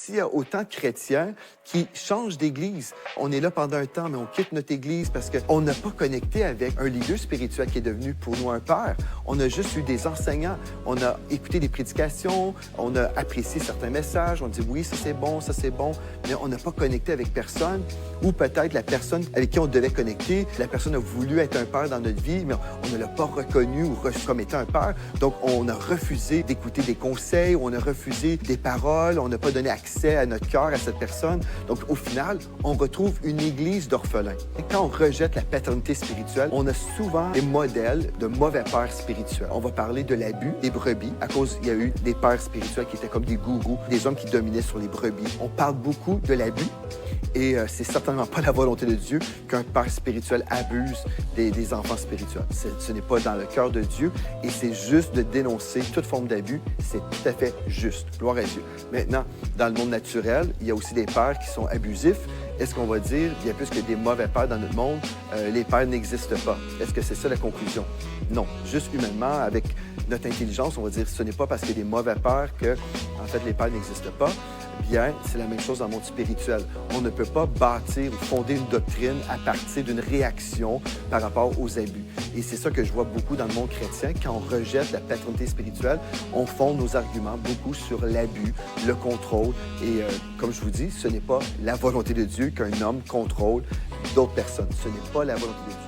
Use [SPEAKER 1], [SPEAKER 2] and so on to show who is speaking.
[SPEAKER 1] s'il y a autant de chrétiens qui changent d'église, on est là pendant un temps, mais on quitte notre église parce qu'on n'a pas connecté avec un leader spirituel qui est devenu pour nous un père. On a juste eu des enseignants, on a écouté des prédications, on a apprécié certains messages, on dit oui, ça c'est bon, mais on n'a pas connecté avec personne. Ou peut-être la personne avec qui on devait connecter, la personne a voulu être un père dans notre vie, mais on ne l'a pas reconnu ou reçu comme étant un père. Donc, on a refusé d'écouter des conseils, on a refusé des paroles, on n'a pas donné accès à notre cœur à cette personne. Donc, au final, on retrouve une église d'orphelins. Et quand on rejette la paternité spirituelle, on a souvent des modèles de mauvais pères spirituels. On va parler de l'abus des brebis, à cause il y a eu des pères spirituels qui étaient comme des gourous, des hommes qui dominaient sur les brebis. On parle beaucoup de l'abus. Et c'est certainement pas la volonté de Dieu qu'un père spirituel abuse des enfants spirituels. Ce n'est pas dans le cœur de Dieu et c'est juste de dénoncer toute forme d'abus. C'est tout à fait juste. Gloire à Dieu. Maintenant, dans le monde naturel, il y a aussi des pères qui sont abusifs. Est-ce qu'on va dire, bien plus que des mauvais pères dans notre monde, les pères n'existent pas? Est-ce que c'est ça la conclusion? Non. Juste humainement, avec notre intelligence, on va dire ce n'est pas parce qu'il y a des mauvais pères que, en fait, les pères n'existent pas. Bien, c'est la même chose dans le monde spirituel. On ne peut pas bâtir ou fonder une doctrine à partir d'une réaction par rapport aux abus. Et c'est ça que je vois beaucoup dans le monde chrétien. Quand on rejette la paternité spirituelle, on fonde nos arguments beaucoup sur l'abus, le contrôle. Et comme je vous dis, ce n'est pas la volonté de Dieu qu'un homme contrôle d'autres personnes. Ce n'est pas la volonté de Dieu.